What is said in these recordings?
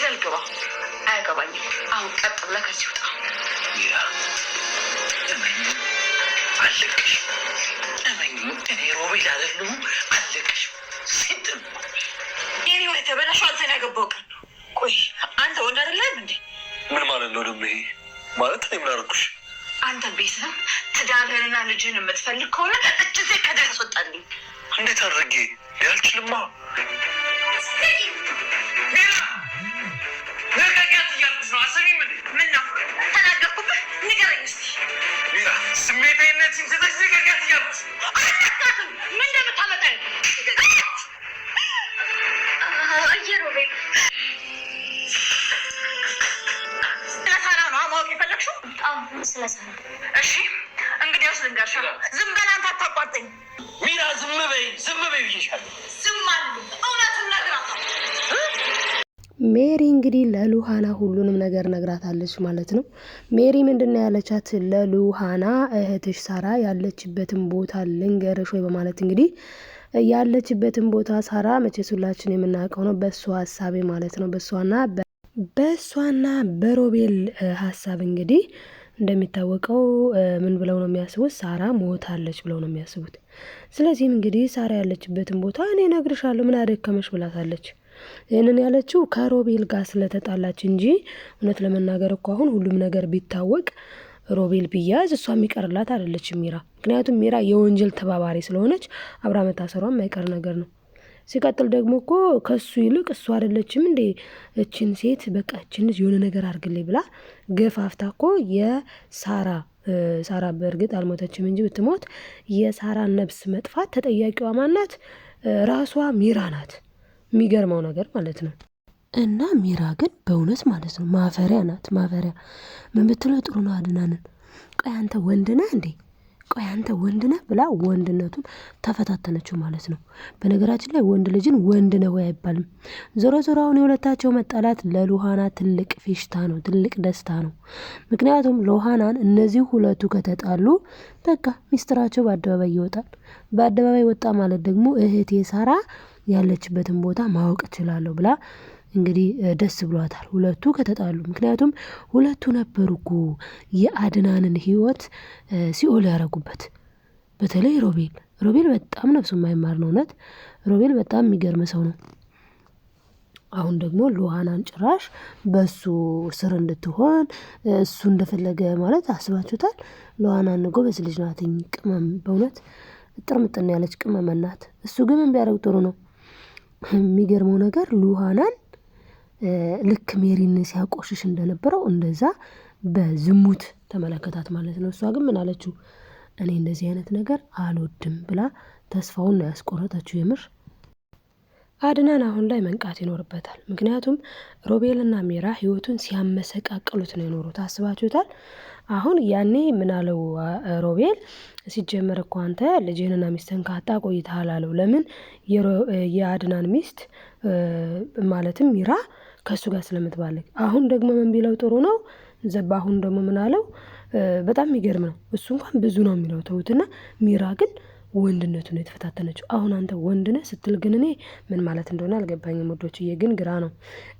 ገደል ግባ። አያገባኝም። አሁን ቀጥ ብለህ ከዚህ ውጣ። ሚራ አለቅሽ። እመኝ እኔ ሮቤል አይደለሁም። አለቅሽ ሲጥም የኔ ወይ ተበላሽው። አንተ ነው ያገባው ቀን። ቆይ አንተ ወንድ አይደለም እንዴ? ምን ማለት ነው ደግሞ ይሄ? ማለት እኔ ምን አደረኩሽ? አንተ ቤትህን ትዳርህንና ልጅህን የምትፈልግ ከሆነ እጅ ከደህ ያስወጣልኝ። እንዴት አድርጌ? ያልችልማ ነቀቂያት እያልኩሽ ነው። አሰሚም እንዴ? ምን ነው ተናገርኩብህ? ንገረኝ እስኪ። ሚራ ስሜታዊነት ሲንተታች ነቀቂያት እያልኩሽ አታካትም። ምን እንደምታመጣ ሮቤል ስለ ሳራ ነው ማወቅ የፈለግሽው? ስለ ሳራ። እሺ እንግዲያውስ ልንገርሽ። ዝም በል አንተ፣ አታቋርጠኝ። ሚራ ዝም በይ ብዬሻለሁ። ዝም አሉ። እውነቱን ነግራት። ሜሪ እንግዲህ ለሉሃና ሁሉንም ነገር ነግራታለች ማለት ነው። ሜሪ ምንድነው ያለቻት? ለሉሃና እህትሽ ሳራ ያለችበትን ቦታ ልንገርሽ ወይ በማለት እንግዲህ ያለችበትን ቦታ ሳራ መቼስ ሁላችን የምናውቀው ነው፣ በሷ ሀሳቤ ማለት ነው። በሷና በሮቤል ሀሳብ እንግዲህ እንደሚታወቀው ምን ብለው ነው የሚያስቡት? ሳራ ሞታለች ብለው ነው የሚያስቡት። ስለዚህም እንግዲህ ሳራ ያለችበትን ቦታ እኔ እነግርሻለሁ ምን አደከመሽ ብላታለች። ይህንን ያለችው ከሮቤል ጋር ስለተጣላች እንጂ እውነት ለመናገር እኮ አሁን ሁሉም ነገር ቢታወቅ ሮቤል ቢያዝ እሷ የሚቀርላት አይደለችም ሚራ። ምክንያቱም ሚራ የወንጀል ተባባሪ ስለሆነች አብራ መታሰሯም የማይቀር ነገር ነው። ሲቀጥል ደግሞ እኮ ከሱ ይልቅ እሱ አይደለችም እንዴ እችን ሴት በቃ እችን የሆነ ነገር አድርግልኝ ብላ ገፋፍታ እኮ ሳራ በእርግጥ አልሞተችም እንጂ ብትሞት የሳራን ነፍስ መጥፋት ተጠያቂዋ ማናት? ራሷ ሚራ ናት። የሚገርመው ነገር ማለት ነው። እና ሚራ ግን በእውነት ማለት ነው ማፈሪያ ናት። ማፈሪያ ምን ብትለው ጥሩ ነው አድናንን። ቆይ አንተ ወንድ ነህ እንዴ? ቆይ አንተ ወንድ ነህ ብላ ወንድነቱን ተፈታተነችው ማለት ነው። በነገራችን ላይ ወንድ ልጅን ወንድ ነው አይባልም። ዞሮ ዞሮ አሁን የሁለታቸው መጣላት ለሉሃና ትልቅ ፌሽታ ነው፣ ትልቅ ደስታ ነው። ምክንያቱም ሉሃናን እነዚህ ሁለቱ ከተጣሉ በቃ ሚስጥራቸው በአደባባይ ይወጣል። በአደባባይ ወጣ ማለት ደግሞ እህቴ ሳራ ያለችበትን ቦታ ማወቅ እችላለሁ ብላ እንግዲህ ደስ ብሏታል ሁለቱ ከተጣሉ። ምክንያቱም ሁለቱ ነበሩ እኮ የአድናንን ህይወት ሲኦል ያረጉበት። በተለይ ሮቤል በጣም ነፍሱ የማይማር ነው። እውነት ሮቤል በጣም የሚገርም ሰው ነው። አሁን ደግሞ ሉሃናን ጭራሽ በሱ ስር እንድትሆን እሱ እንደፈለገ ማለት አስባችሁታል? ሉሃናን ጎበዝ ልጅ ናት፣ ቅመም፣ በእውነት ጥርምጥና ያለች ቅመም ናት። እሱ ግን ምን ቢያደርግ ጥሩ ነው? የሚገርመው ነገር ሉሃናን ልክ ሜሪን ሲያቆሽሽ እንደነበረው እንደዛ በዝሙት ተመለከታት ማለት ነው። እሷ ግን ምን አለችው? እኔ እንደዚህ አይነት ነገር አልወድም ብላ ተስፋውን ነው ያስቆረጠችው። የምር አድናን አሁን ላይ መንቃት ይኖርበታል። ምክንያቱም ሮቤልና ሜራ ህይወቱን ሲያመሰቃቅሉት ነው የኖሩት። አስባችሁታል? አሁን ያኔ ምን አለው ሮቤል? ሲጀመር እኮ አንተ ልጅህንና ሚስትን ካጣ ቆይተሃል አለው። ለምን? የአድናን ሚስት ማለትም ሚራ ከሱ ጋር ስለምትባለግ። አሁን ደግሞ ምን ቢለው ጥሩ ነው? አሁን ደግሞ ምን አለው? በጣም የሚገርም ነው። እሱ እንኳን ብዙ ነው የሚለው ተውትና፣ ሚራ ግን ወንድነቱን የተፈታተነችው። አሁን አንተ ወንድነህ ስትል ግን እኔ ምን ማለት እንደሆነ አልገባኝም ወዶችዬ፣ ግን ግራ ነው።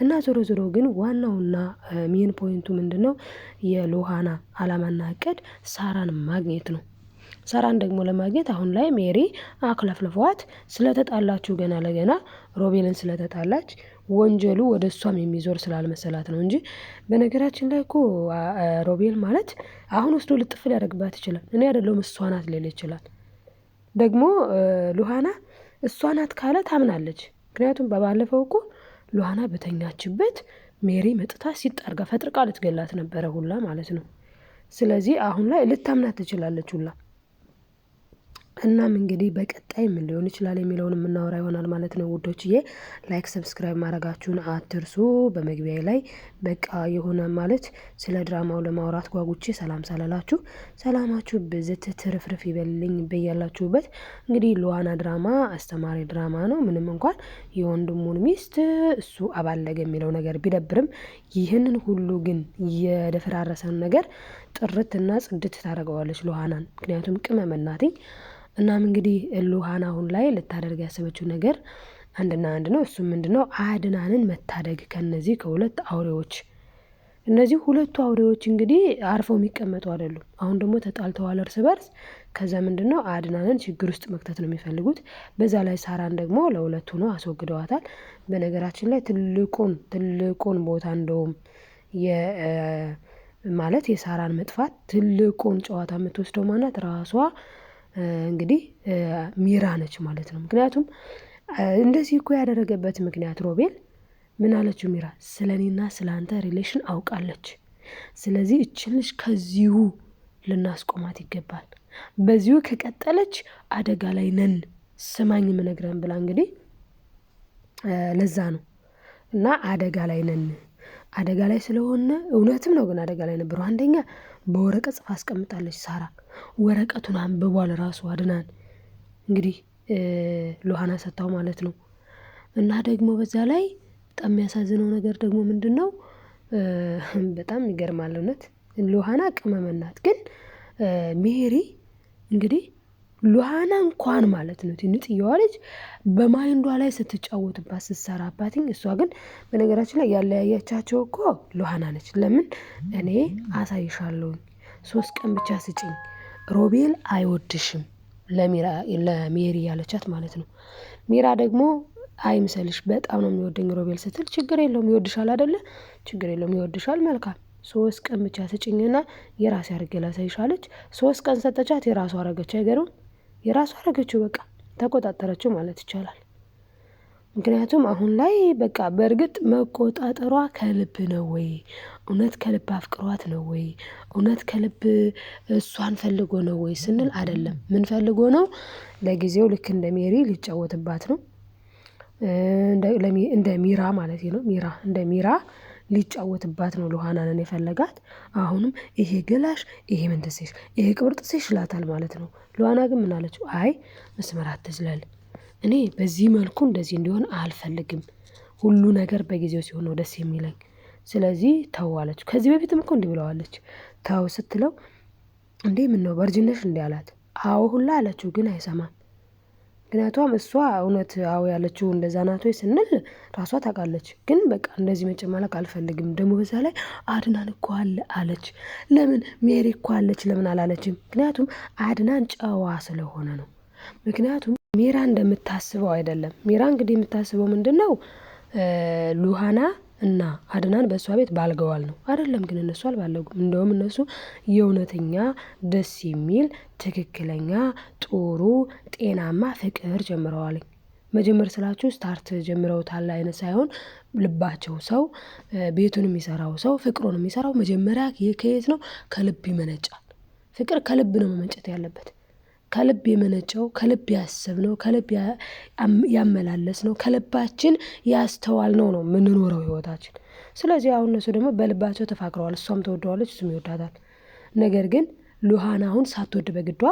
እና ዞሮ ዞሮ ግን ዋናውና ሜን ፖይንቱ ምንድነው? የሉሃና አላማና እቅድ ሳራን ማግኘት ነው። ሳራን ደግሞ ለማግኘት አሁን ላይ ሜሪ አክለፍልፏት ስለተጣላችሁ ገና ለገና ሮቤልን ስለተጣላች ወንጀሉ ወደ እሷም የሚዞር ስላልመሰላት ነው እንጂ በነገራችን ላይ እኮ ሮቤል ማለት አሁን ወስዶ ልጥፍ ሊያደርግባት ይችላል። እኔ አይደለሁም እሷ ናት ሊል ይችላል። ደግሞ ሉሃና እሷ ናት ካለ ታምናለች። ምክንያቱም በባለፈው እኮ ሉሃና በተኛችበት ሜሪ መጥታ ሲጣርጋ ፈጥርቃ ልትገላት ነበረ ሁላ ማለት ነው። ስለዚህ አሁን ላይ ልታምናት ትችላለች ሁላ። እናም እንግዲህ በቀጣይ ምን ሊሆን ይችላል የሚለውን የምናወራ ይሆናል ማለት ነው ውዶችዬ። ላይክ ሰብስክራይብ ማድረጋችሁን አትርሱ። በመግቢያ ላይ በቃ የሆነ ማለት ስለ ድራማው ለማውራት ጓጉቼ ሰላም ሳላላችሁ ሰላማችሁ ብዝት ትርፍርፍ ይበልልኝ በያላችሁበት። እንግዲህ ሉሃና ድራማ አስተማሪ ድራማ ነው። ምንም እንኳን የወንድሙን ሚስት እሱ አባለገ የሚለው ነገር ቢደብርም ይህንን ሁሉ ግን የደፈራረሰን ነገር ጥርትና ጽድት ታደርገዋለች ሉሃናን። ምክንያቱም ቅመም ናትኝ። እናም እንግዲህ ሉሃና አሁን ላይ ልታደርግ ያሰበችው ነገር አንድና አንድ ነው። እሱም ምንድነው? አድናንን መታደግ ከነዚህ ከሁለት አውሬዎች። እነዚህ ሁለቱ አውሬዎች እንግዲህ አርፈው የሚቀመጡ አይደሉም። አሁን ደግሞ ተጣልተዋል እርስ በርስ። ከዛ ምንድነው? አድናንን ችግር ውስጥ መክተት ነው የሚፈልጉት። በዛ ላይ ሳራን ደግሞ ለሁለቱ ነው አስወግደዋታል። በነገራችን ላይ ትልቁን ቦታ እንደውም ማለት የሳራን መጥፋት ትልቁን ጨዋታ የምትወስደው ማናት? ራሷ እንግዲህ ሚራ ነች ማለት ነው። ምክንያቱም እንደዚህ እኮ ያደረገበት ምክንያት ሮቤል ምን አለችው? ሚራ ስለ እኔና ስለ አንተ ሪሌሽን አውቃለች። ስለዚህ እችን ልጅ ከዚሁ ልናስቆማት ይገባል። በዚሁ ከቀጠለች አደጋ ላይ ነን፣ ስማኝ ምነግረን ብላ እንግዲህ ለዛ ነው እና አደጋ ላይ ነን። አደጋ ላይ ስለሆነ እውነትም ነው፣ ግን አደጋ ላይ ነበሩ። አንደኛ በወረቀት ጽፋ አስቀምጣለች ሳራ። ወረቀቱን አንብቧል ራሱ አድናን እንግዲህ ሉሃና ሰጥታው ማለት ነው። እና ደግሞ በዛ ላይ በጣም የሚያሳዝነው ነገር ደግሞ ምንድን ነው? በጣም ይገርማል እውነት። ሉሃና ቅመም ናት፣ ግን ሜሪ እንግዲህ ሉሃና እንኳን ማለት ነው ትንጥየዋ ልጅ በማይንዷ ላይ ስትጫወትባት ስትሰራባትኝ፣ እሷ ግን በነገራችን ላይ ያለያያቻቸው እኮ ሉሃና ነች። ለምን እኔ አሳይሻለሁኝ 3 ቀን ብቻ ስጭኝ፣ ሮቤል አይወድሽም ለሜሪ ያለቻት ማለት ነው። ሚራ ደግሞ አይምሰልሽ በጣም ነው የሚወደኝ ሮቤል ስትል፣ ችግር የለውም ይወድሻል አይደለ? ችግር የለውም ይወድሻል፣ መልካም 3 ቀን ብቻ ስጭኝና የራሴ አድርጌ ላሳይሻለች። 3 ቀን ሰጠቻት፣ የራሷ አረገች። አይገርም? የራሷ አረገችው፣ በቃ ተቆጣጠረችው ማለት ይቻላል። ምክንያቱም አሁን ላይ በቃ በእርግጥ መቆጣጠሯ ከልብ ነው ወይ? እውነት ከልብ አፍቅሯት ነው ወይ? እውነት ከልብ እሷን ፈልጎ ነው ወይ ስንል አይደለም። ምን ፈልጎ ነው? ለጊዜው ልክ እንደ ሜሪ ሊጫወትባት ነው፣ እንደ ሚራ ማለት ነው። እንደ ሚራ ሊጫወትባት ነው ሉሃናንን የፈለጋት። አሁንም ይሄ ገላሽ፣ ይሄ ምንትሴሽ፣ ይሄ ቅብርጥሴሽ ይላታል ማለት ነው። ሉሃና ግን ምን አለችው? አይ መስመር አትዝለል፣ እኔ በዚህ መልኩ እንደዚህ እንዲሆን አልፈልግም። ሁሉ ነገር በጊዜው ሲሆን ነው ደስ የሚለኝ። ስለዚህ ተው አለችው። ከዚህ በፊትም እኮ እንዲህ ብለዋለች። ተው ስትለው እንዴ ምን ነው ቨርጂነሽ እንዲህ አላት። አዎ ሁላ አለችው፣ ግን አይሰማም። ምክንያቱም እሷ እውነት አዎ ያለችው እንደዛ ናት ወይ ስንል ራሷ ታውቃለች። ግን በቃ እንደዚህ መጨማለቅ አልፈልግም። ደግሞ በዛ ላይ አድናን እኮ አለ አለች። ለምን ሜሪ እኮ አለች ለምን አላለችም? ምክንያቱም አድናን ጨዋ ስለሆነ ነው። ምክንያቱም ሚራ እንደምታስበው አይደለም። ሚራ እንግዲህ የምታስበው ምንድን ነው? ሉሃና እና አድናን በእሷ ቤት ባልገዋል ነው አይደለም? ግን እነሱ አልባለጉም። እንደውም እነሱ የእውነተኛ ደስ የሚል ትክክለኛ ጥሩ ጤናማ ፍቅር ጀምረዋል። መጀመር ስላችሁ ስታርት ጀምረውታል አይነት ሳይሆን ልባቸው ሰው ቤቱን የሚሰራው ሰው ፍቅሩን የሚሰራው መጀመሪያ ከየት ነው? ከልብ ይመነጫል። ፍቅር ከልብ ነው መመንጨት ያለበት። ከልብ የመነጨው ከልብ ያሰብነው ከልብ ያመላለስነው ከልባችን ያስተዋልነው ነው የምንኖረው ህይወታችን። ስለዚህ አሁን እነሱ ደግሞ በልባቸው ተፋቅረዋል። እሷም ተወደዋለች፣ እሱም ይወዳታል። ነገር ግን ሉሃና አሁን ሳትወድ በግዷ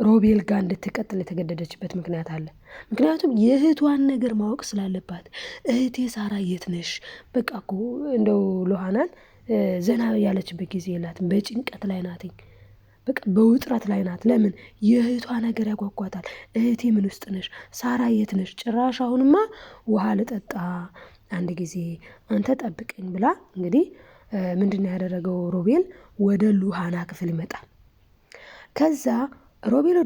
ሮቤል ጋር እንድትቀጥል የተገደደችበት ምክንያት አለ። ምክንያቱም የእህቷን ነገር ማወቅ ስላለባት። እህቴ ሳራ የት ነሽ? በቃ እኮ እንደው ሉሃናን ዘና ያለችበት ጊዜ የላትም። በጭንቀት ላይ ናትኝ። በቃ በውጥረት ላይ ናት። ለምን? የእህቷ ነገር ያጓጓታል። እህቴ ምን ውስጥ ነሽ? ሳራ የት ነሽ? ጭራሽ አሁንማ ውሃ ልጠጣ አንድ ጊዜ አንተ ጠብቀኝ ብላ እንግዲህ ምንድነው ያደረገው? ሮቤል ወደ ሉሃና ክፍል ይመጣል። ከዛ ሮቤል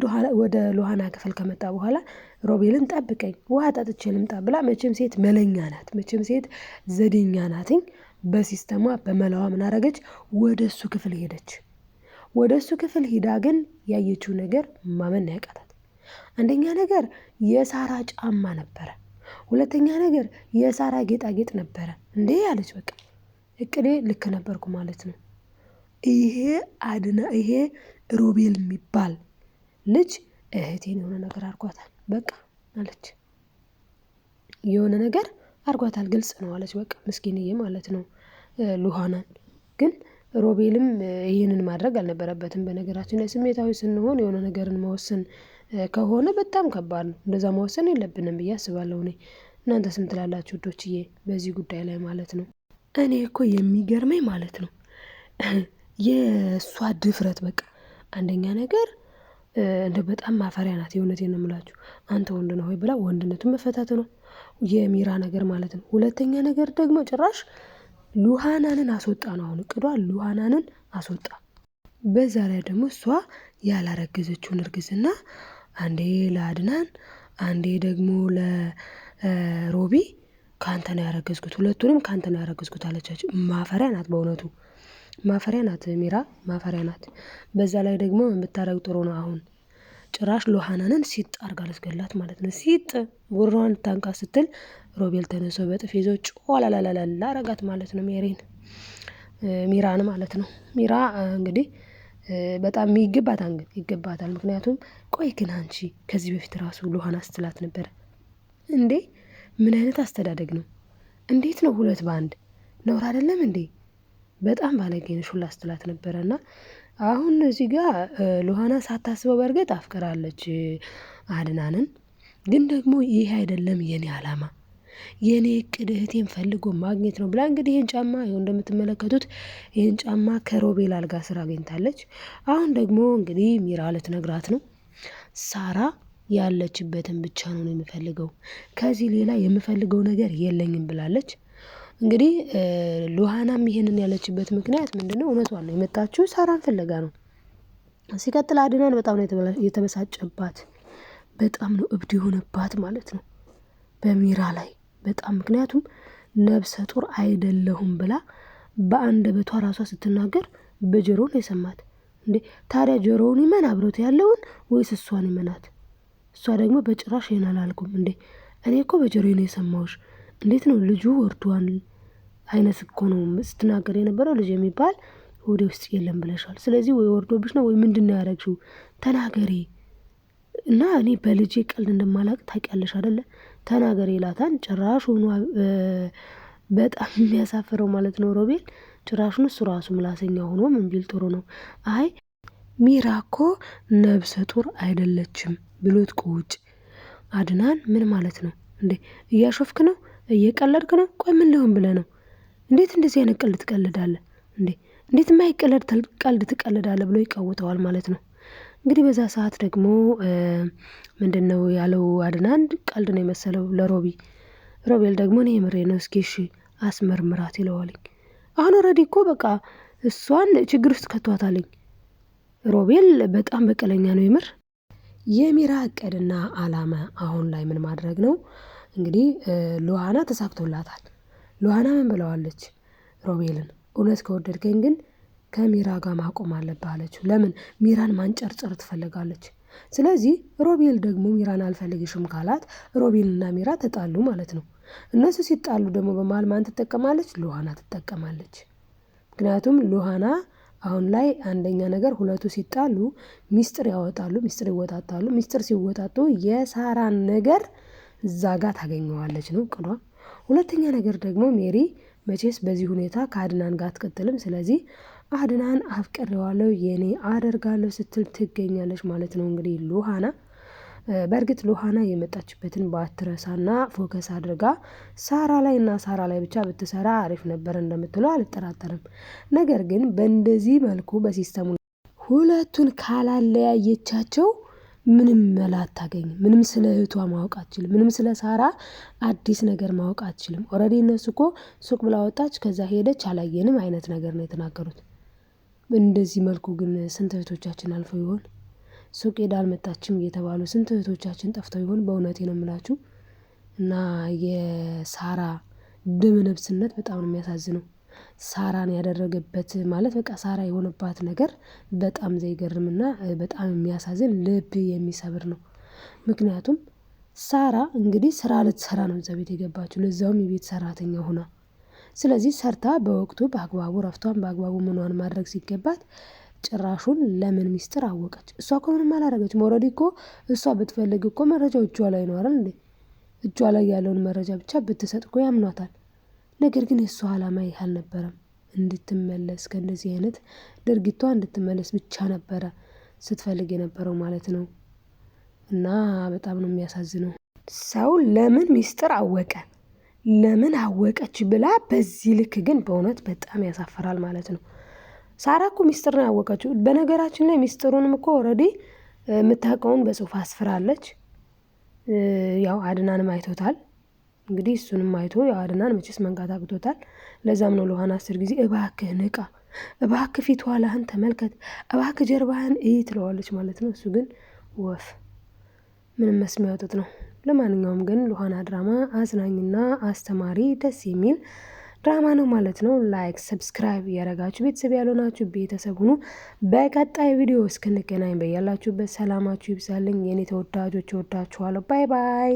ወደ ሉሃና ክፍል ከመጣ በኋላ ሮቤልን ጠብቀኝ ውሃ ጠጥቼ ልምጣ ብላ፣ መቼም ሴት መለኛ ናት፣ መቼም ሴት ዘዴኛ ናትኝ። በሲስተሟ በመላዋ ምን አረገች? ወደ እሱ ክፍል ሄደች። ወደ እሱ ክፍል ሂዳ ግን ያየችው ነገር ማመን ያቃታት። አንደኛ ነገር የሳራ ጫማ ነበረ። ሁለተኛ ነገር የሳራ ጌጣጌጥ ነበረ። እንዴ ያለች በቃ እቅዴ ልክ ነበርኩ ማለት ነው። ይሄ ሮቤል የሚባል ልጅ እህቴን የሆነ ነገር አርጓታል በቃ አለች። የሆነ ነገር አርጓታል፣ ግልጽ ነው አለች። በቃ ምስኪንዬ ማለት ነው ሉሃናን። ግን ሮቤልም ይህንን ማድረግ አልነበረበትም። በነገራችን ላይ ስሜታዊ ስንሆን የሆነ ነገርን መወሰን ከሆነ በጣም ከባድ ነው። እንደዛ መወሰን የለብንም ብዬ አስባለሁ እኔ። እናንተ ስም ትላላችሁ ውዶችዬ በዚህ ጉዳይ ላይ ማለት ነው። እኔ እኮ የሚገርመኝ ማለት ነው የእሷ ድፍረት። በቃ አንደኛ ነገር እንደ በጣም ማፈሪያ ናት። የእውነቴን ነው የምላችሁ። አንተ ወንድ ነው ወይ ብላ ወንድነቱን መፈታተኗ። የሚራ ነገር ማለት ነው። ሁለተኛ ነገር ደግሞ ጭራሽ ሉሃናንን አስወጣ ነው አሁን እቅዷ፣ ሉሃናንን አስወጣ። በዛ ላይ ደግሞ እሷ ያላረገዘችውን እርግዝና አንዴ ለአድናን አንዴ ደግሞ ለሮቢ ከአንተ ነው ያረገዝኩት፣ ሁለቱንም ከአንተ ነው ያረገዝኩት አለቻቸው። ማፈሪያ ናት፣ በእውነቱ ማፈሪያ ናት፣ ሚራ ማፈሪያ ናት። በዛ ላይ ደግሞ የምታረግ ጥሩ ነው። አሁን ጭራሽ ሉሃናንን ሲጥ አርጋ ልትገላት ማለት ነው። ሲጥ ጉሯን ታንቃ ስትል ሮቤል ተነሶ በጥፍ ይዞ ጮላላላላ አረጋት ማለት ነው። ሚራን ማለት ነው። ሚራ እንግዲህ በጣም ይገባታል። ምክንያቱም ቆይ ግን አንቺ ከዚህ በፊት ራሱ ሉሃና ስትላት ነበረ እንዴ? ምን አይነት አስተዳደግ ነው? እንዴት ነው ሁለት በአንድ ነውር አይደለም እንዴ? በጣም ባለጌ ነሽ ሁላ ስትላት ነበረ። እና አሁን እዚህ ጋር ሉሃና ሳታስበው በእርግጥ አፍቅራለች አድናንን። ግን ደግሞ ይህ አይደለም የኔ አላማ፣ የኔ እቅድ እህቴን ፈልጎ ማግኘት ነው ብላ እንግዲህ ይህን ጫማ ይኸው እንደምትመለከቱት ይህን ጫማ ከሮቤል አልጋ ስር አግኝታለች። አሁን ደግሞ እንግዲህ ሚራ ልትነግራት ነው ሳራ ያለችበትን ብቻ ነው የምፈልገው፣ ከዚህ ሌላ የምፈልገው ነገር የለኝም ብላለች። እንግዲህ ሉሃናም ይሄንን ያለችበት ምክንያት ምንድነው? እውነቷን ነው፣ የመጣችው ሳራን ፍለጋ ነው። ሲቀጥል አድናን በጣም ነው የተበሳጨባት፣ በጣም ነው እብድ የሆነባት ማለት ነው በሚራ ላይ በጣም። ምክንያቱም ነብሰ ጡር አይደለሁም ብላ በአንደበቷ ራሷ ስትናገር በጆሮ ነው የሰማት። እንዴ ታዲያ ጆሮውን ይመን አብሮት ያለውን ወይስ እሷን ይመናት? እሷ ደግሞ በጭራሽ ይሄን አላልኩም እንዴ እኔ እኮ በጆሮዬ ነው የሰማሁሽ። እንዴት ነው ልጁ ወርዷል አይነት እኮ ነው ስትናገር የነበረው። ልጅ የሚባል ወደ ውስጥ የለም ብለሻል። ስለዚህ ወይ ወርዶብሽ ነው ወይ ምንድነው ያደረግሽው? ተናገሪ እና እኔ በልጄ ቀልድ እንደማላውቅ ታውቂያለሽ አይደለ? ተናገሪ ይላታል። ጭራሽ ሆኖ በጣም የሚያሳፍረው ማለት ነው ሮቤል ጭራሹን እሱ ራሱ ምላሰኛ ሆኖ ምን ቢል ጥሩ ነው? አይ ሚራ እኮ ነብሰ ጡር አይደለችም ብሎት ቁጭ። አድናን ምን ማለት ነው እንዴ? እያሾፍክ ነው? እየቀለድክ ነው? ቆይ ምን ሊሆን ብለህ ነው? እንዴት እንደዚህ አይነት ቀልድ ትቀልዳለህ እንዴ? እንዴት የማይቀለድ ቀልድ ትቀልዳለህ ብሎ ይቃወጠዋል ማለት ነው። እንግዲህ በዛ ሰዓት ደግሞ ምንድን ነው ያለው አድናን ቀልድ ነው የመሰለው ለሮቢ። ሮቤል ደግሞ እኔ የምሬ ነው እስኪ እሺ አስመርምራት ይለዋልኝ። አሁን ኦልሬዲ እኮ በቃ እሷን ችግር ውስጥ ከቷታልኝ። ሮቤል በጣም በቀለኛ ነው የምር። የሚራ እቅድና አላማ አሁን ላይ ምን ማድረግ ነው እንግዲህ ሉሃና ተሳክቶላታል። ሉሃና ምን ብለዋለች ሮቤልን? እውነት ከወደድከኝ ግን ከሚራ ጋር ማቆም አለብህ አለችው። ለምን? ሚራን ማንጨርጨር ትፈልጋለች። ስለዚህ ሮቤል ደግሞ ሚራን አልፈልግሽም ካላት ሮቤልና ሚራ ተጣሉ ማለት ነው። እነሱ ሲጣሉ ደግሞ በመሀል ማን ትጠቀማለች? ሉሃና ትጠቀማለች። ምክንያቱም ሉሃና አሁን ላይ አንደኛ ነገር ሁለቱ ሲጣሉ ሚስጥር ያወጣሉ፣ ሚስጥር ይወጣጣሉ። ሚስጥር ሲወጣጡ የሳራን ነገር እዛ ጋር ታገኘዋለች ነው ቅዷ። ሁለተኛ ነገር ደግሞ ሜሪ መቼስ በዚህ ሁኔታ ከአድናን ጋር አትቀጥልም። ስለዚህ አድናን አፍቅሬዋለሁ የኔ አደርጋለሁ ስትል ትገኛለች ማለት ነው እንግዲህ ሉሃና። በእርግጥ ሉሃና የመጣችበትን ባትረሳና ፎከስ አድርጋ ሳራ ላይ እና ሳራ ላይ ብቻ ብትሰራ አሪፍ ነበር እንደምትለው አልጠራጠርም። ነገር ግን በእንደዚህ መልኩ በሲስተሙ ሁለቱን ካላለያየቻቸው ምንም መላ አታገኝም። ምንም ስለ እህቷ ማወቅ አትችልም። ምንም ስለ ሳራ አዲስ ነገር ማወቅ አትችልም። ኦልሬዲ እነሱ እኮ ሱቅ ብላ ወጣች፣ ከዛ ሄደች፣ አላየንም አይነት ነገር ነው የተናገሩት። እንደዚህ መልኩ ግን ስንት እህቶቻችን አልፈው ይሆን? ሱቅ ሄዳ አልመጣችም እየተባሉ ስንት እህቶቻችን ጠፍተው ይሆን? በእውነቴ ነው የምላችሁ። እና የሳራ ደም ነብስነት በጣም ነው የሚያሳዝነው። ሳራን ያደረገበት ማለት በቃ ሳራ የሆነባት ነገር በጣም ዘይገርምና በጣም የሚያሳዝን ልብ የሚሰብር ነው። ምክንያቱም ሳራ እንግዲህ ስራ ልትሰራ ነው እዛ ቤት የገባችው፣ ለዛውም የቤት ሰራተኛ ሆና። ስለዚህ ሰርታ በወቅቱ በአግባቡ ረፍቷን በአግባቡ ምኗን ማድረግ ሲገባት ጭራሹን ለምን ሚስጥር አወቀች? እሷ እኮ ምንም አላደረገችም። ኦልሬዲ እኮ እሷ ብትፈልግ እኮ መረጃው እጇ ላይ ነው አይደል እንዴ? እጇ ላይ ያለውን መረጃ ብቻ ብትሰጥ እኮ ያምኗታል። ነገር ግን የእሷ ዓላማ ይህ አልነበረም። እንድትመለስ ከእንደዚህ አይነት ድርጊቷ እንድትመለስ ብቻ ነበረ ስትፈልግ የነበረው ማለት ነው። እና በጣም ነው የሚያሳዝነው። ሰው ለምን ሚስጥር አወቀ ለምን አወቀች ብላ በዚህ ልክ ግን በእውነት በጣም ያሳፈራል ማለት ነው። ሳራ እኮ ሚስጥር ነው ያወቀችው። በነገራችን ላይ ሚስጥሩንም እኮ ኦልሬዲ የምታውቀውን በጽሁፍ አስፍራለች። ያው አድናንም አይቶታል። እንግዲህ እሱንም አይቶ የአድናን መቼስ መንቃት አቅቶታል። ለዛም ነው ለውሃን 10 ጊዜ እባክህ ንቃ፣ እባክህ ፊት ኋላህን ተመልከት፣ እባክህ ጀርባህን እይ ትለዋለች ማለት ነው። እሱ ግን ወፍ ምንም መስሚያ ያወጡት ነው። ለማንኛውም ግን ሉሃና ድራማ አዝናኝና አስተማሪ ደስ የሚል ድራማ ነው ማለት ነው። ላይክ ሰብስክራይብ ያደረጋችሁ ቤተሰብ ያልሆናችሁ ቤተሰብ ሁኑ። በቀጣይ ቪዲዮ እስክንገናኝ በያላችሁበት ሰላማችሁ ይብዛልኝ። የኔ ተወዳጆች እወዳችኋለሁ። ባይ ባይ።